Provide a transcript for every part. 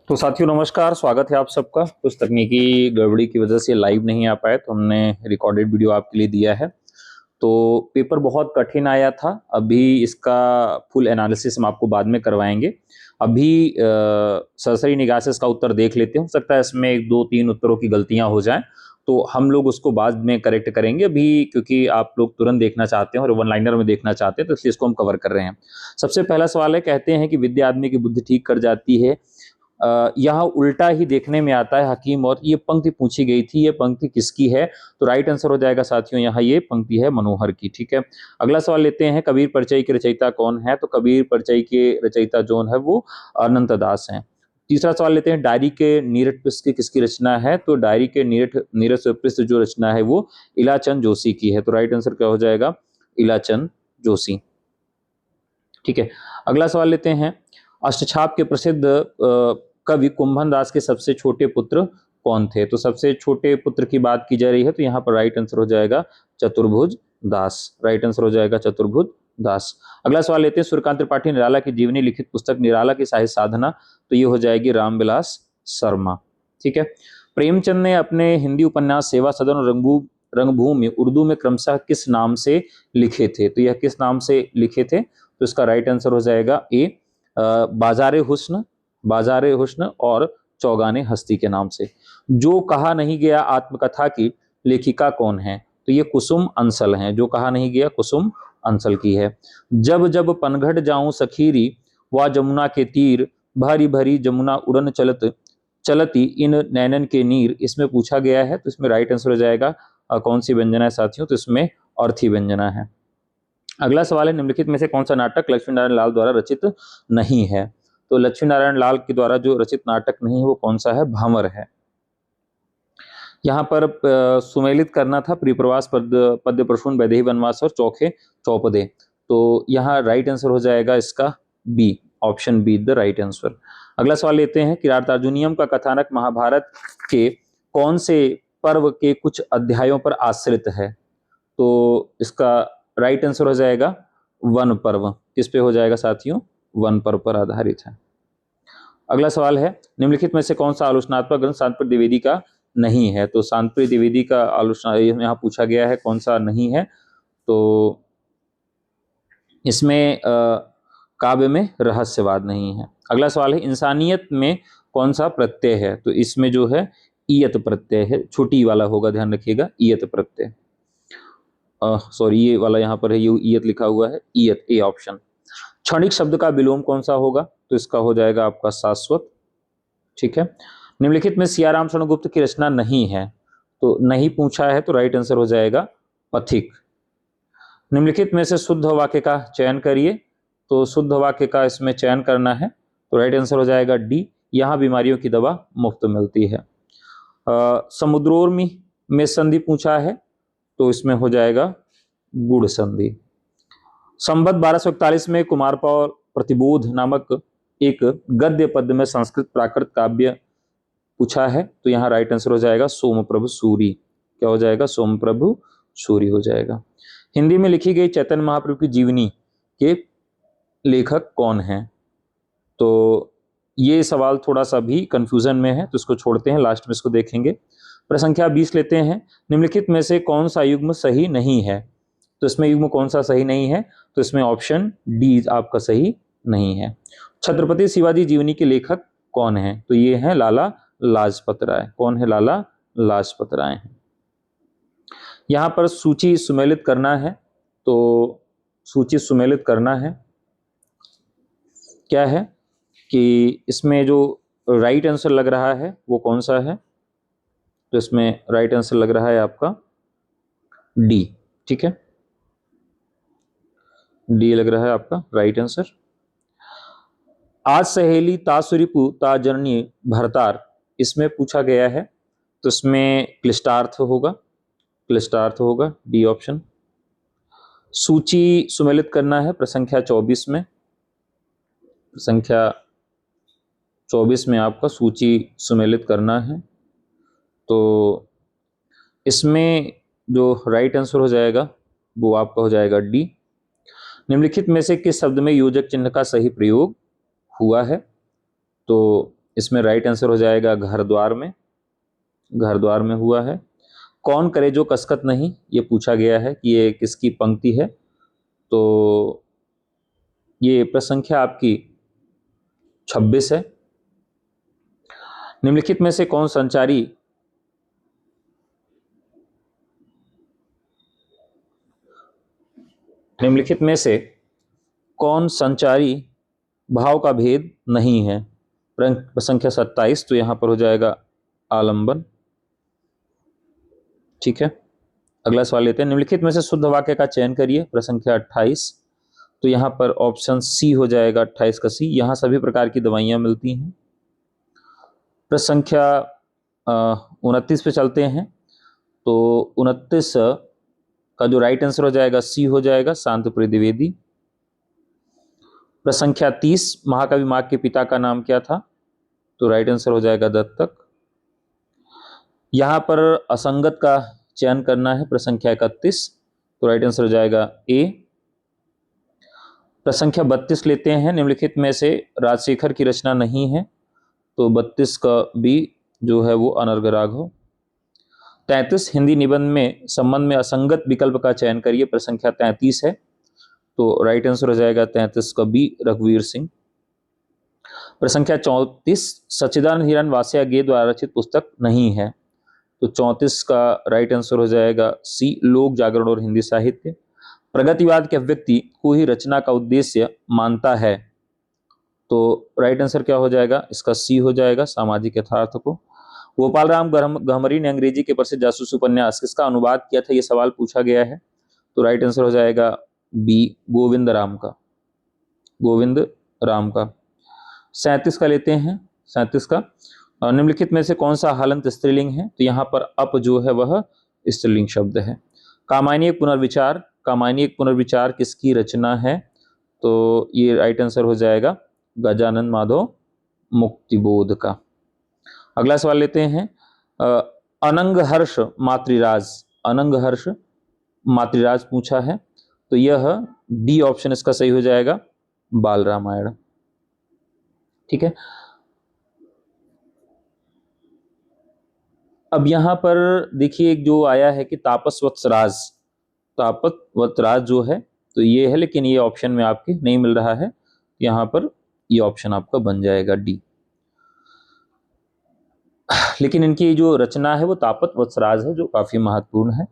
तो साथियों नमस्कार, स्वागत है आप सबका। कुछ तकनीकी गड़बड़ी की वजह से लाइव नहीं आ पाए, तो हमने रिकॉर्डेड वीडियो आपके लिए दिया है। तो पेपर बहुत कठिन आया था। अभी इसका फुल एनालिसिस हम आपको बाद में करवाएंगे। अभी सरसरी निगाह से इसका उत्तर देख लेते हैं। हो सकता है इसमें एक दो तीन उत्तरों की गलतियां हो जाएं, तो हम लोग उसको बाद में करेक्ट करेंगे। अभी क्योंकि आप लोग तुरंत देखना चाहते हैं और वन लाइनर में देखना चाहते हैं, तो इसलिए इसको हम कवर कर रहे हैं। सबसे पहला सवाल है, कहते हैं कि विद्या आदमी की बुद्धि ठीक कर जाती है। यहाँ उल्टा ही देखने में आता है हकीम। और ये पंक्ति पूछी गई थी, ये पंक्ति किसकी है? तो राइट आंसर हो जाएगा साथियों, यहाँ ये पंक्ति है मनोहर की। ठीक है, अगला सवाल लेते हैं, कबीर परिचय के रचयिता कौन है? तो कबीर परिचय के रचयिता जो है वो अनंत दास हैं। तीसरा सवाल लेते हैं, डायरी के नीरट पृष्ठ की किसकी रचना है? तो डायरी के नीरट पृष्ठ जो रचना है वो इलाचंद जोशी की है। तो राइट आंसर क्या हो जाएगा? इलाचंद जोशी। ठीक है, अगला सवाल लेते हैं, अष्टछाप के प्रसिद्ध कवि कुंभन दास के सबसे छोटे पुत्र कौन थे? तो सबसे छोटे पुत्र की बात की जा रही है, तो यहाँ पर राइट आंसर हो जाएगा चतुर्भुज दास। राइट आंसर हो जाएगा चतुर्भुज दास। अगला सवाल लेते हैं, सूर्यकांत त्रिपाठी निराला की जीवनी लिखित पुस्तक निराला की साहित्य साधना, तो ये हो जाएगी रामविलास शर्मा। ठीक है, प्रेमचंद ने अपने हिंदी उपन्यास सेवा सदन और रंगभूमि उर्दू में क्रमशः किस नाम से लिखे थे? तो यह किस नाम से लिखे थे? तो इसका राइट आंसर हो जाएगा ए, बाजारे हुस्न और चौगाने हस्ती के नाम से। जो कहा नहीं गया आत्मकथा की लेखिका कौन है? तो ये कुसुम अंसल हैं। जो कहा नहीं गया कुसुम अंसल की है। जब जब पनघट जाऊं सखीरी व जमुना के तीर, भरी भरी जमुना उड़न चलती इन नैनन के नीर, इसमें पूछा गया है। तो इसमें राइट आंसर हो जाएगा कौन सी व्यंजना है साथियों? तो इसमें अर्थी व्यंजना है। अगला सवाल है, निम्नलिखित में से कौन सा नाटक लक्ष्मी नारायण लाल द्वारा रचित नहीं है? तो लक्ष्मी नारायण लाल के द्वारा जो रचित नाटक नहीं है वो कौन सा है? भंवर है। यहाँ पर सुमेलित करना था प्रिप्रवास, पद्य प्रसून, वैदेही वनवास और चौखे चौपदे। तो यहाँ राइट आंसर हो जाएगा इसका B, option B the right answer. अगला सवाल लेते हैं, किरातार्जुनीयम का कथानक महाभारत के कौन से पर्व के कुछ अध्यायों पर आश्रित है? तो इसका राइट आंसर हो जाएगा वन पर्व। किस पे हो जाएगा साथियों? वन पर्व पर आधारित है। अगला सवाल है, निम्नलिखित में से कौन सा आलोचनात्मक ग्रंथ शांतिप्रिय द्विवेदी का नहीं है? तो शांतिप्रिय द्विवेदी का आलोचना यहाँ पूछा गया है, कौन सा नहीं है? तो इसमें काव्य में रहस्यवाद नहीं है। अगला सवाल है, इंसानियत में कौन सा प्रत्यय है? तो इसमें जो है ईयत प्रत्यय है, छोटी वाला होगा, ध्यान रखिएगा, ईयत प्रत्यय। सॉरी, ये वाला यहाँ पर है, ये ईयत लिखा हुआ है, ईयत, ए ऑप्शन। क्षणिक शब्द का विलोम कौन सा होगा? तो इसका हो जाएगा आपका शाश्वत। ठीक है, निम्नलिखित में सियाराम शरणगुप्त की रचना नहीं है, तो नहीं पूछा है, तो राइट आंसर हो जाएगा पथिक। निम्नलिखित में से शुद्ध वाक्य का चयन करिए। तो शुद्ध वाक्य का इसमें चयन करना है, तो राइट आंसर हो जाएगा डी, यहाँ बीमारियों की दवा मुफ्त मिलती है। समुद्रोर्मी में संधि पूछा है, तो इसमें हो जाएगा गुड़ संधि। संवत 1241 में कुमारपाल प्रतिबोध नामक एक गद्य पद्य में संस्कृत प्राकृत काव्य पूछा है, तो यहाँ राइट आंसर हो जाएगा सोमप्रभु सूरी। क्या हो जाएगा? सोमप्रभु सूरी हो जाएगा। हिंदी में लिखी गई चैतन्य महाप्रभु की जीवनी के लेखक कौन है? तो ये सवाल थोड़ा सा भी कंफ्यूजन में है, तो इसको छोड़ते हैं, लास्ट में इसको देखेंगे। प्रश्न संख्या 20 लेते हैं, निम्नलिखित में से कौन सा युग्म सही नहीं है? तो इसमें युग्म कौन सा सही नहीं है? तो इसमें ऑप्शन डी आपका सही नहीं है। छत्रपति शिवाजी जीवनी के लेखक कौन है? तो ये है लाला लाजपत राय। कौन है? लाला लाजपत राय है। यहाँ पर सूची सुमेलित करना है, तो सूची सुमेलित करना है। क्या है कि इसमें जो राइट आंसर लग रहा है वो कौन सा है? तो इसमें राइट आंसर लग रहा है आपका डी। ठीक है, डी लग रहा है आपका राइट आंसर। आज सहेली तासुरिपु ताजरनी भरतार, इसमें पूछा गया है, तो इसमें क्लिष्टार्थ होगा, क्लिष्टार्थ होगा, डी ऑप्शन। सूची सुमेलित करना है प्रसंख्या 24 में, संख्या 24 में आपका सूची सुमेलित करना है। तो इसमें जो राइट आंसर हो जाएगा वो आपका हो जाएगा डी। निम्नलिखित में से किस शब्द में योजक चिन्ह का सही प्रयोग हुआ है? तो इसमें राइट आंसर हो जाएगा घर द्वार में, घर द्वार में हुआ है। कौन करे जो कसकत नहीं, ये पूछा गया है कि ये किसकी पंक्ति है, तो ये प्रसंख्या आपकी 26 है। निम्नलिखित में से कौन संचारी निम्नलिखित में से कौन संचारी भाव का भेद नहीं है, प्रसंख्या 27, तो यहां पर हो जाएगा आलंबन। ठीक है, अगला सवाल लेते हैं। निम्नलिखित में से शुद्ध वाक्य का चयन करिए, प्रसंख्या 28, तो यहां पर ऑप्शन सी हो जाएगा, 28 का सी। यहां सभी प्रकार की दवाइयां मिलती हैं। प्रसंख्या 29 पे चलते हैं, तो 29 का जो राइट आंसर हो जाएगा सी हो जाएगा, शांतप्रिय द्विवेदी। प्रसंख्या 30, महाकवि माघ के पिता का नाम क्या था, तो राइट आंसर हो जाएगा दत्तक। यहां पर असंगत का चयन करना है, प्रसंख्या 31, तो राइट आंसर हो जाएगा ए। प्रसंख्या 32 लेते हैं। निम्नलिखित में से राजशेखर की रचना नहीं है, तो 32 का बी जो है वो अनर्घ राघव। 33, हिंदी निबंध में संबंध में असंगत विकल्प का चयन करिए, प्रसंख्या 33 है, तो राइट आंसर हो जाएगा 33 का बी रघुवीर सिंह। प्रसंख्या 34, सच्चिदानंद हिरन वासिया गे द्वारा रचित पुस्तक नहीं है, तो 34 का राइट आंसर हो जाएगा सी, लोक जागरण और हिंदी साहित्य। प्रगतिवाद के व्यक्ति को ही रचना का उद्देश्य मानता है, तो राइट आंसर क्या हो जाएगा, इसका सी हो जाएगा, सामाजिक यथार्थ को। गोपाल राम गहमरी ने अंग्रेजी के प्रसिद्ध जासूस उपन्यास किसका अनुवाद किया था, यह सवाल पूछा गया है, तो राइट आंसर हो जाएगा बी, गोविंद राम का, गोविंद राम का। 37 का लेते हैं। 37 का, निम्नलिखित में से कौन सा हलंत स्त्रीलिंग है, तो यहाँ पर अप जो है वह स्त्रीलिंग शब्द है। कामायनी एक पुनर्विचार, कामायनी एक पुनर्विचार किसकी रचना है, तो ये राइट आंसर हो जाएगा गजानन माधव मुक्तिबोध का। अगला सवाल लेते हैं। अनंग हर्ष मातृराज, अनंग हर्ष मातृराज पूछा है, तो यह डी ऑप्शन इसका सही हो जाएगा, बाल रामायण। ठीक है, अब यहां पर देखिए जो आया है कि तापस वत्सराज, तापस वत्सराज जो है तो ये है, लेकिन ये ऑप्शन में आपके नहीं मिल रहा है, यहां पर ये ऑप्शन आपका बन जाएगा डी। लेकिन इनकी जो रचना है वो तापस वत्सराज है, जो काफी महत्वपूर्ण है।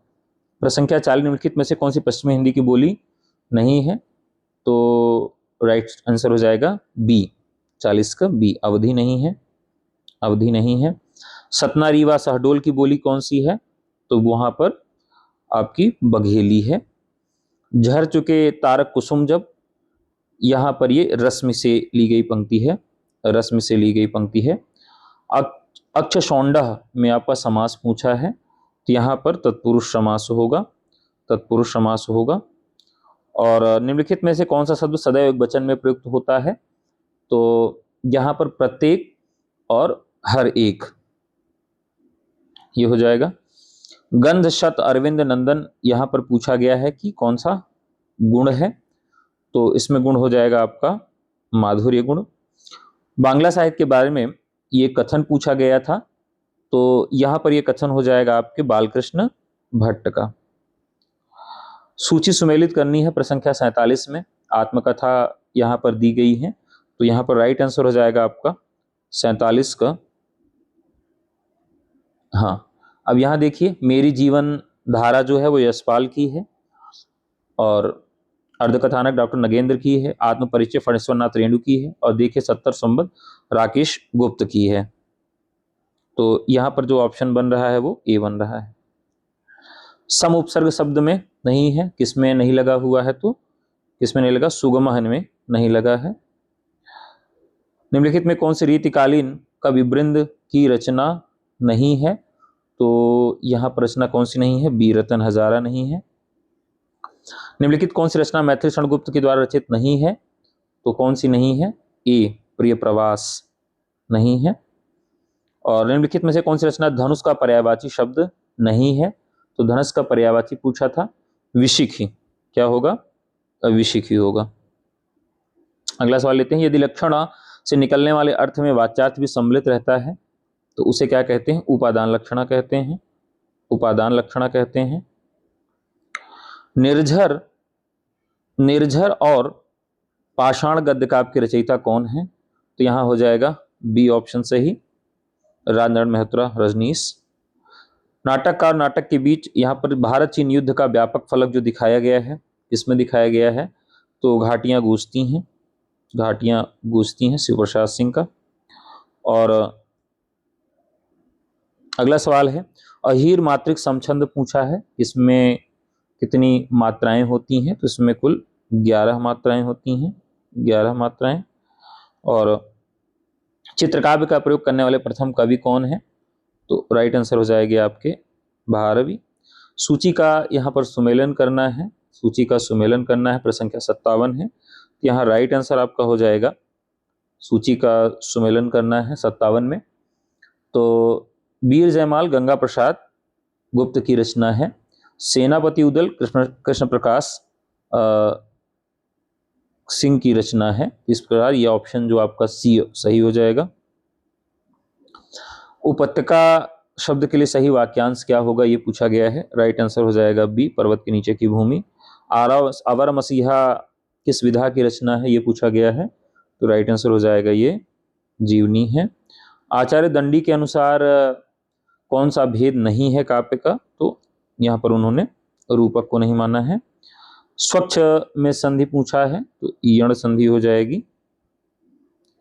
प्रसंख्या 40, निम्नलिखित में से कौन सी पश्चिमी हिंदी की बोली नहीं है, तो राइट आंसर हो जाएगा बी, 40 का बी, अवधि नहीं है, अवधि नहीं है। सतना रीवा शहडोल की बोली कौन सी है, तो वहां पर आपकी बघेली है। झर चुके तारक कुसुम जब, यहां पर ये रश्मि से ली गई पंक्ति है, रश्मि से ली गई पंक्ति है। अक्षशौंडह में आपका समास पूछा है, तो यहां पर तत्पुरुष समास होगा, तत्पुरुष समास होगा। और निम्नलिखित में से कौन सा शब्द सदैव एक वचन में प्रयुक्त होता है, तो यहां पर प्रत्येक और हर एक, ये हो जाएगा। गंध शत अरविंद नंदन, यहां पर पूछा गया है कि कौन सा गुण है, तो इसमें गुण हो जाएगा आपका माधुर्य गुण। बांग्ला साहित्य के बारे में ये कथन पूछा गया था, तो यहां पर ये कथन हो जाएगा आपके बालकृष्ण भट्ट का। सूची सुमेलित करनी है, प्रसंख्या 47 में आत्मकथा यहां पर दी गई है, तो यहां पर राइट आंसर हो जाएगा आपका 47 का। हाँ, अब यहां देखिए मेरी जीवन धारा जो है वो यशपाल की है, और अर्धकथानक डॉक्टर नगेंद्र की है, आत्म परिचय फणेश्वर नाथ रेणु की है, और देखिए 70 संबंध राकेश गुप्त की है। तो यहां पर जो ऑप्शन बन रहा है वो ए बन रहा है। सम उपसर्ग शब्द में नहीं है, किसमें नहीं लगा हुआ है, तो किसमें नहीं लगा, सुगमहन में नहीं लगा है। निम्नलिखित में कौन सी रीतिकालीन कविवृंद की रचना नहीं है, तो यहां पर रचना कौन सी नहीं है, बी रतन हजारा नहीं है। निम्नलिखित कौन सी रचना मैथिली शरण गुप्त के द्वारा रचित नहीं है, तो कौन सी नहीं है, ए प्रिय प्रवास नहीं है। और निम्नलिखित में से कौन सी रचना धनुष का पर्यायवाची शब्द नहीं है, तो धनुष का पर्यायवाची पूछा था विशिखी, क्या होगा, विशिखी होगा। अगला सवाल लेते हैं। यदि लक्षण से निकलने वाले अर्थ में वाच्यार्थ भी सम्मिलित रहता है तो उसे क्या कहते हैं? उपादान लक्षणा कहते हैं, उपादान लक्षणा कहते हैं। निर्झर निर्झर और पाषाण गद्य काव्य के रचयिता कौन है? तो यहां हो जाएगा बी ऑप्शन सही, राजनारायण मेहता रजनीश। नाटक का और नाटक के बीच यहाँ पर भारत चीन युद्ध का व्यापक फलक जो दिखाया गया है, इसमें दिखाया गया है तो घाटियां गूंजती हैं, घाटियां गूंजती हैं, शिव प्रसाद सिंह का। और अगला सवाल है, अहीर मात्रिक समछंद पूछा है, इसमें कितनी मात्राएं होती हैं? तो इसमें कुल 11 मात्राएं होती हैं, 11 मात्राएं। और चित्रकाव्य का प्रयोग करने वाले प्रथम कवि कौन है? तो राइट आंसर हो जाएगी आपके भारवी। सूची का यहाँ पर सुमेलन करना है, सूची का सुमेलन करना है, प्रश्न संख्या 57 है। यहाँ राइट आंसर आपका हो जाएगा, सूची का सुमेलन करना है 57 में। तो वीर जयमाल गंगा प्रसाद गुप्त की रचना है। सेनापति उदल कृष्ण प्रकाश सिंह की रचना है। इस प्रकार यह ऑप्शन जो आपका सी सही हो जाएगा। उपत्यका शब्द के लिए सही वाक्यांश क्या होगा, ये पूछा गया है। राइट आंसर हो जाएगा बी, पर्वत के नीचे की भूमि। आवर मसीहा किस विधा की रचना है, ये पूछा गया है। तो राइट आंसर हो जाएगा ये जीवनी है। आचार्य दंडी के अनुसार कौन सा भेद नहीं है काव्य का? तो यहाँ पर उन्होंने रूपक को नहीं माना है। स्वच्छ में संधि पूछा है तो ईयण संधि हो जाएगी,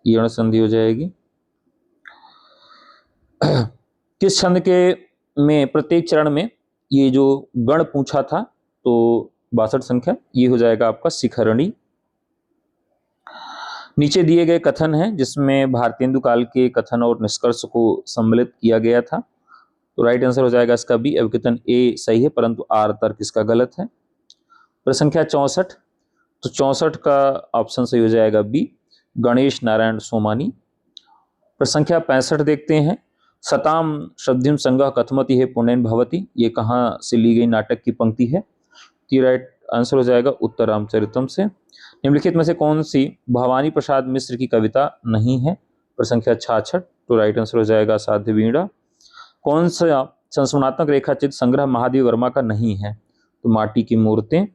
ईयण संधि हो जाएगी। किस छंद के में प्रत्येक चरण में ये जो गण पूछा था तो 62 संख्या, ये हो जाएगा आपका शिखरणी। नीचे दिए गए कथन हैं जिसमें भारतेंदु काल के कथन और निष्कर्ष को सम्मिलित किया गया था। तो राइट आंसर हो जाएगा इसका बी, अभिकथन ए सही है परंतु आर तर्क इसका गलत है। प्रश्न संख्या 64, तो 64 का ऑप्शन सही हो जाएगा बी, गणेश नारायण सोमानी। प्रश्न संख्या 65 देखते हैं, सताम श्रद्धिम संगह कथमति है पुण्यन भवती, ये कहाँ से ली गई नाटक की पंक्ति है? तो राइट आंसर हो जाएगा उत्तर रामचरितम से। निम्नलिखित में से कौन सी भवानी प्रसाद मिश्र की कविता नहीं है? प्रश्न संख्या 66, तो राइट आंसर हो जाएगा साध्य वीणा। कौन सा संस्मरणात्मक रेखाचित्र संग्रह महादेव वर्मा का नहीं है? तो माटी की मूर्तें।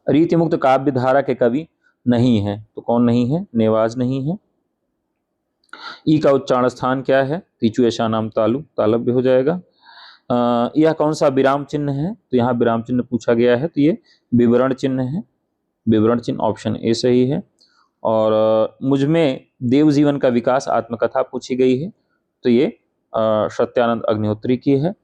रीति मुक्त काव्य धारा के कवि नहीं है, तो कौन नहीं है? नेवाज नहीं है। ई का उच्चारण स्थान क्या है? तीचु ऐसा नाम तालु, तालव्य हो जाएगा। यह कौन सा विराम चिन्ह है? तो यहाँ विराम चिन्ह पूछा गया है, तो ये विवरण चिन्ह है, विवरण चिन्ह ऑप्शन ए सही है। और मुझमें देव जीवन का विकास आत्मकथा पूछी गई है, तो ये सत्यानंद अग्निहोत्री की है।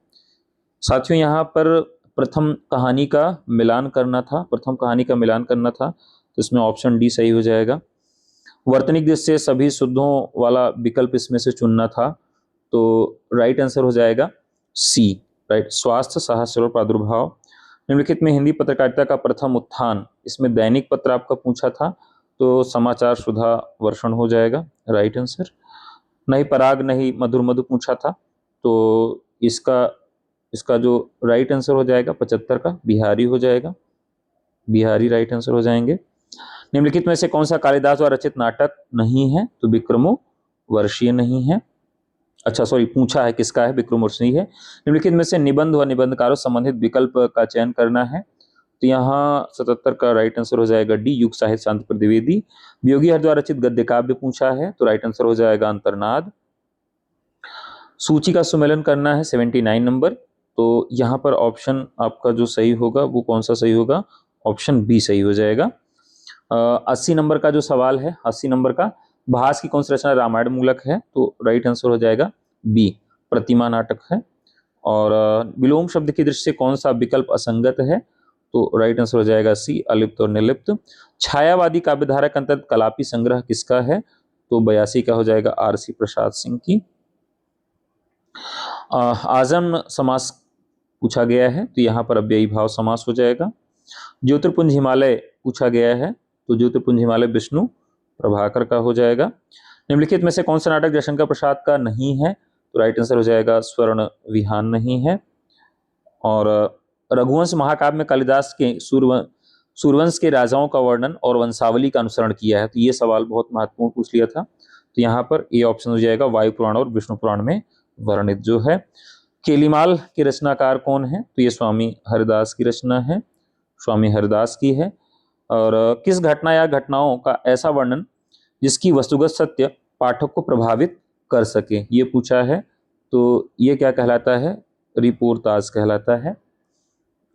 साथियों यहाँ पर प्रथम कहानी का मिलान करना था, प्रथम कहानी का मिलान करना था, तो इसमें ऑप्शन डी सही हो जाएगा। वर्तनिक दृष्टि से सभी शुद्धों वाला विकल्प इसमें से चुनना था, तो राइट आंसर हो जाएगा सी, राइट, स्वास्थ्य साहस और प्रादुर्भाव। निम्नलिखित में हिंदी पत्रकारिता का प्रथम उत्थान, इसमें दैनिक पत्र आपका पूछा था, तो समाचार सुधा वर्षण हो जाएगा, राइट आंसर। नहीं पराग नहीं मधुर मधु पूछा था, तो इसका जो राइट आंसर हो जाएगा 75 का बिहारी हो जाएगा, बिहारी राइट आंसर हो जाएंगे। निम्नलिखित में से कौन सा कालिदास द्वारा रचित नाटक नहीं है? तो विक्रमो वर्षीय नहीं है। अच्छा सॉरी, पूछा है किसका है, विक्रमोर्वशीय है। निम्नलिखित में से निबंध व निबंधकारों संबंधित विकल्प का चयन करना है, तो यहाँ 77 का राइट आंसर हो जाएगा डी, युग साहित्य शांति प्रसाद द्विवेदी। वियोगी हर द्वारा रचित गद्य काव्य पूछा है, तो राइट आंसर हो जाएगा अंतर्नाद। सूची का सुमेलन करना है 79 नंबर, तो यहाँ पर ऑप्शन आपका जो सही होगा वो कौन सा सही होगा? ऑप्शन बी सही हो जाएगा। 80 नंबर का जो सवाल है, 80 नंबर का, भास की कौन सी रचना रामायण मूलक है? तो राइट आंसर हो जाएगा बी, प्रतिमा नाटक है। और विलोम शब्द की दृष्टि से कौन सा विकल्प असंगत है? तो राइट आंसर हो जाएगा सी, अलिप्त और निर्लिप्त। छायावादी काव्यधारा के अंतर्गत कलापी संग्रह किसका है? तो 82 का हो जाएगा आरसी प्रसाद सिंह की। आजम समास पूछा गया है, तो यहाँ पर अव्ययी भाव समास हो जाएगा। ज्योतिर्पुंज हिमालय पूछा गया है, तो ज्योतिर्पुंज हिमालय विष्णु प्रभाकर का हो जाएगा। निम्नलिखित में से कौन सा नाटक जयशंकर प्रसाद का नहीं है? तो राइट आंसर हो जाएगा स्वर्ण विहान नहीं है। और रघुवंश महाकाव्य में कालिदास के सूर्यवंश के राजाओं का वर्णन और वंशावली का अनुसरण किया है? तो ये सवाल बहुत महत्वपूर्ण पूछ लिया था। तो यहाँ पर ए ऑप्शन हो जाएगा, वायु पुराण और विष्णु पुराण में वर्णित जो है। केलीमाल के रचनाकार कौन है? तो ये स्वामी हरिदास की रचना है, स्वामी हरिदास की है। और किस घटना या घटनाओं का ऐसा वर्णन जिसकी वस्तुगत सत्य पाठक को प्रभावित कर सके, ये पूछा है। तो ये क्या कहलाता है? रिपोर्ताज कहलाता है।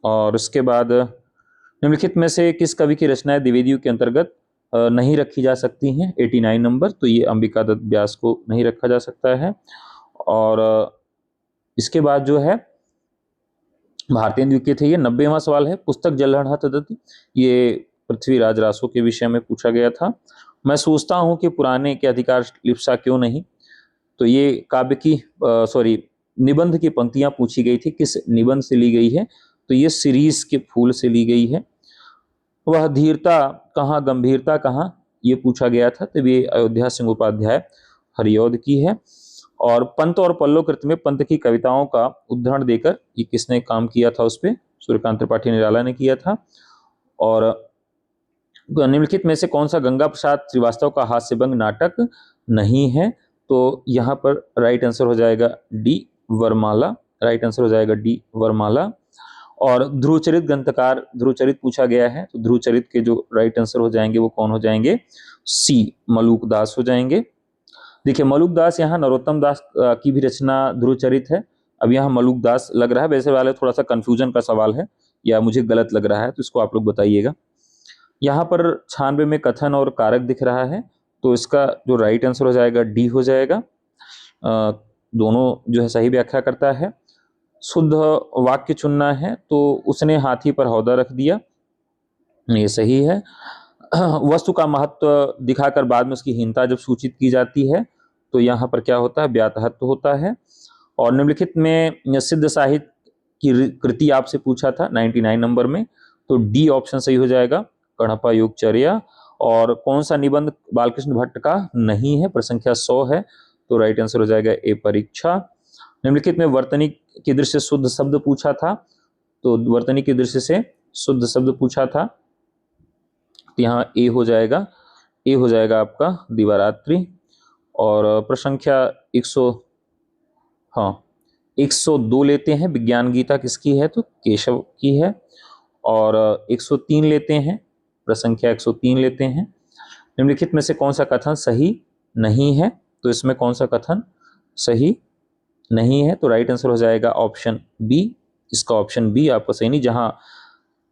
और उसके बाद निम्नलिखित में से किस कवि की रचनाएं द्विवेदियों के अंतर्गत नहीं रखी जा सकती हैं? 89 नंबर। तो ये अंबिका दत्त व्यास को नहीं रखा जा सकता है। और इसके बाद जो है भारतीय द्विकीय थे, ये 90वां सवाल है। पुस्तक जलहरण तदति, ये पृथ्वीराज रासो के विषय में पूछा गया था। मैं सोचता हूं कि पुराने के अधिकार लिप्सा क्यों नहीं, तो ये काव्य की निबंध की पंक्तियां पूछी गई थी, किस निबंध से ली गई है? तो ये सीरीज के फूल से ली गई है। वह धीरता कहाँ गंभीरता कहाँ, ये पूछा गया था। तो ये अयोध्या सिंह उपाध्याय हरिऔध की है। और पंत और पल्लव कृत में पंत की कविताओं का उदाहरण देकर ये किसने काम किया था? उस पर सूर्यकांत त्रिपाठी निराला ने किया था। और निम्नलिखित में से कौन सा गंगा प्रसाद श्रीवास्तव का हास्यभंग नाटक नहीं है? तो यहाँ पर राइट आंसर हो जाएगा डी वरमाला, राइट आंसर हो जाएगा डी वरमाला। और ध्रुवचरित ग्रंथकार ध्रुवचरित पूछा गया है, तो ध्रुवचरित के जो राइट आंसर हो जाएंगे वो कौन हो जाएंगे? सी मलूक दास हो जाएंगे। देखिए मलूक दास यहाँ नरोत्तम दास की भी रचना ध्रुवचरित है। अब यहाँ मलूक दास लग रहा है, वैसे वाले थोड़ा सा कंफ्यूजन का सवाल है या मुझे गलत लग रहा है, तो इसको आप लोग बताइएगा। यहाँ पर 96 में कथन और कारक दिख रहा है, तो इसका जो राइट आंसर हो जाएगा डी हो जाएगा। दोनों जो है सही व्याख्या करता है। शुद्ध वाक्य चुनना है, तो उसने हाथी पर हौदा रख दिया, ये सही है। वस्तु का महत्व दिखाकर बाद में उसकी हीनता जब सूचित की जाती है, तो यहाँ पर क्या होता है? व्यातहत्व होता है। और निम्नलिखित में सिद्ध साहित्य की कृति आपसे पूछा था 99 नंबर में, तो डी ऑप्शन सही हो जाएगा, कणपा योगचर्या। और कौन सा निबंध बालकृष्ण भट्ट का नहीं है? प्रसंख्या 100 है, तो राइट आंसर हो जाएगा ए परीक्षा। निम्नलिखित में वर्तनी की दृष्टि से शुद्ध शब्द पूछा था, तो वर्तनी की दृष्टि से शुद्ध शब्द पूछा था, तो यहाँ ए हो जाएगा, ए हो जाएगा आपका दिवारात्रि। और प्रसंख्या 102 लेते हैं, विज्ञान गीता किसकी है? तो केशव की है। और 103 लेते हैं, प्रसंख्या 103 लेते हैं। निम्नलिखित में से कौन सा कथन सही नहीं है? तो इसमें कौन सा कथन सही नहीं है? तो राइट आंसर हो जाएगा ऑप्शन बी, इसका ऑप्शन बी आपका सही नहीं। जहां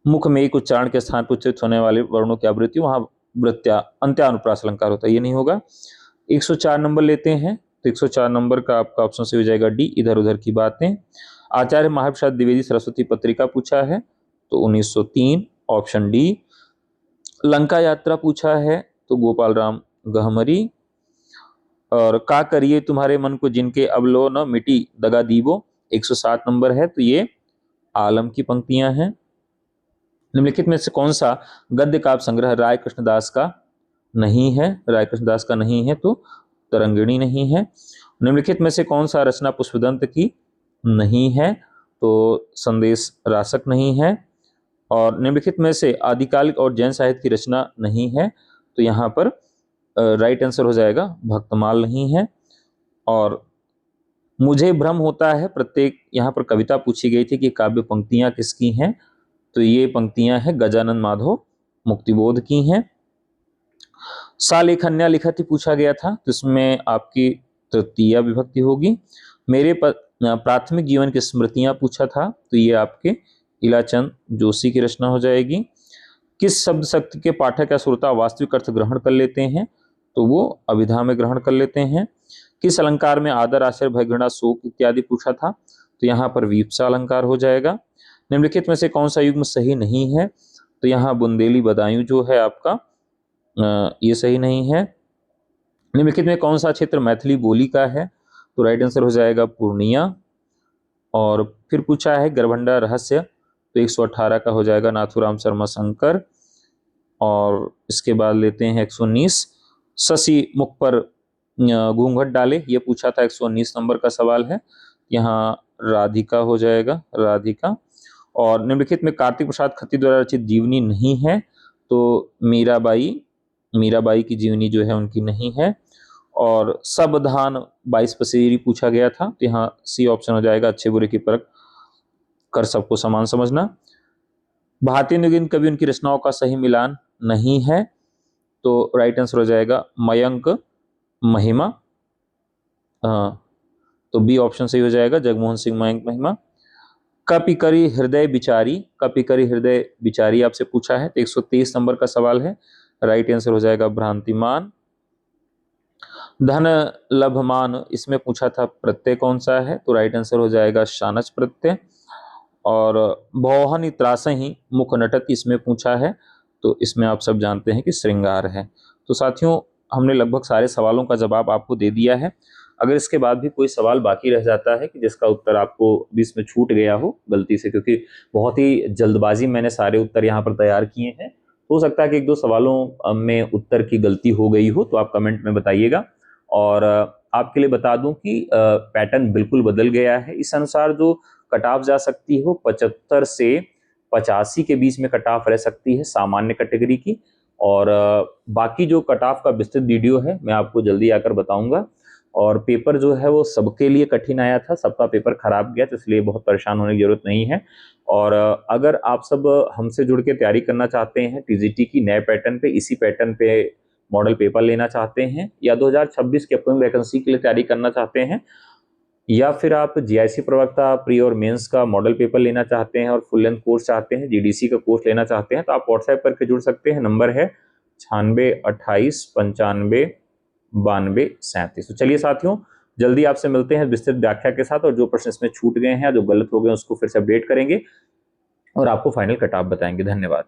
मुख में एक उच्चारण के स्थान पर उच्चारित होने वाले वर्णों की आवृत्ति, वहां वृत्या अंत्यानुप्रास अलंकार होता है, ये नहीं होगा। 104 नंबर लेते हैं, तो 104 नंबर का आपका ऑप्शन सही हो जाएगा डी, इधर उधर की बातें। आचार्य महाप्रसाद द्विवेदी सरस्वती पत्रिका पूछा है, तो 1903 ऑप्शन डी। लंका यात्रा पूछा है, तो गोपाल राम गहमरी। और का करिए तुम्हारे मन को जिनके अवलो न मिटी दगा दीबो, 107 नंबर है, तो ये आलम की पंक्तियां हैं। निम्नलिखित में से कौन सा गद्य काव्य संग्रह राय कृष्णदास का नहीं है? राय कृष्णदास का नहीं है, तो तरंगिणी नहीं है। निम्नलिखित में से कौन सा रचना पुष्पदंत की नहीं है? तो संदेश रासक नहीं है। और निम्नलिखित में से आदिकालिक और जैन साहित्य की रचना नहीं है, तो यहाँ पर राइट आंसर हो जाएगा भक्तमाल नहीं है। और मुझे भ्रम होता है प्रत्येक, यहाँ पर कविता पूछी गई थी कि काव्य पंक्तियां किसकी हैं, तो ये पंक्तियां हैं गजानन माधव मुक्तिबोध की हैं। सालेखन्या लिखत ही पूछा गया था, तो इसमें आपकी तृतीया विभक्ति होगी। मेरे प्राथमिक जीवन की स्मृतियां पूछा था, तो ये आपके इलाचंद जोशी की रचना हो जाएगी। किस शब्द शक्ति के पाठक या श्रोता वास्तविक अर्थ ग्रहण कर लेते हैं? तो वो अभिधा में ग्रहण कर लेते हैं। किस अलंकार में आदर आश्चर्य भय घृणा शोक इत्यादि पूछा था? तो यहाँ पर वीप्सा अलंकार हो जाएगा। निम्नलिखित में से कौन सा युग्म सही नहीं है? तो यहाँ बुंदेली बदायूं जो है आपका ये सही नहीं है। निम्नलिखित में कौन सा क्षेत्र मैथिली बोली का है? तो राइट आंसर हो जाएगा पूर्णिया। और फिर पूछा है गर्भंडा रहस्य, तो 118 का हो जाएगा नाथुराम शर्मा शंकर। और इसके बाद लेते हैं 119, शशि मुख पर घूंघट डाले, ये पूछा था, 119 नंबर का सवाल है। यहाँ राधिका हो जाएगा, राधिका। और निम्नलिखित में कार्तिक प्रसाद खत्री द्वारा रचित जीवनी नहीं है, तो मीराबाई की जीवनी जो है उनकी नहीं है। और सावधान 22 पसेरी पूछा गया था, तो यहाँ सी ऑप्शन हो जाएगा, अच्छे बुरे की परख कर सबको समान समझना। भारतीय नवीन कवि उनकी रचनाओं का सही मिलान नहीं है, तो राइट आंसर हो जाएगा मयंक महिमा। तो बी ऑप्शन सही हो जाएगा, जगमोहन सिंह मयंक महिमा। कपिकरी हृदय बिचारी आपसे पूछा है, तो 123 नंबर का सवाल है, राइट आंसर हो जाएगा भ्रांतिमान। धन लभमान इसमें पूछा था, प्रत्यय कौन सा है, तो राइट आंसर हो जाएगा शानच प्रत्यय। और भौहनि त्रासहि मुख नटत इसमें पूछा है, तो इसमें आप सब जानते हैं कि श्रृंगार है। तो साथियों, हमने लगभग सारे सवालों का जवाब आपको दे दिया है। अगर इसके बाद भी कोई सवाल बाकी रह जाता है कि जिसका उत्तर आपको बीच में छूट गया हो गलती से, क्योंकि बहुत ही जल्दबाजी मैंने सारे उत्तर यहाँ पर तैयार किए हैं, हो सकता है कि 1-2 सवालों में उत्तर की गलती हो गई हो, तो आप कमेंट में बताइएगा। और आपके लिए बता दूं कि पैटर्न बिल्कुल बदल गया है। इस अनुसार जो कट ऑफ जा सकती है वो 75 से 85 के बीच में कट ऑफ रह सकती है सामान्य कैटेगरी की। और बाकी जो कट ऑफ का विस्तृत वीडियो है मैं आपको जल्दी आकर बताऊंगा। और पेपर जो है वो सबके लिए कठिन आया था, सबका पेपर खराब गया, तो इसलिए बहुत परेशान होने की जरूरत नहीं है। और अगर आप सब हमसे जुड़ के तैयारी करना चाहते हैं टीजीटी की नए पैटर्न पे, इसी पैटर्न पे मॉडल पेपर लेना चाहते हैं, या 2026 की अपकमिंग वैकेंसी के लिए तैयारी करना चाहते हैं, या फिर आप जीआईसी प्रवक्ता प्री और मेंस का मॉडल पेपर लेना चाहते हैं और फुल लेंथ कोर्स चाहते हैं, जीडीसी का कोर्स लेना चाहते हैं, तो आप व्हाट्सएप करके जुड़ सकते हैं। नंबर है 9628959237। तो चलिए साथियों, जल्दी आपसे मिलते हैं विस्तृत व्याख्या के साथ, और जो प्रश्न इसमें छूट गए हैं, जो गलत हो गए उसको फिर से अपडेट करेंगे और आपको फाइनल कट ऑफ बताएंगे। धन्यवाद।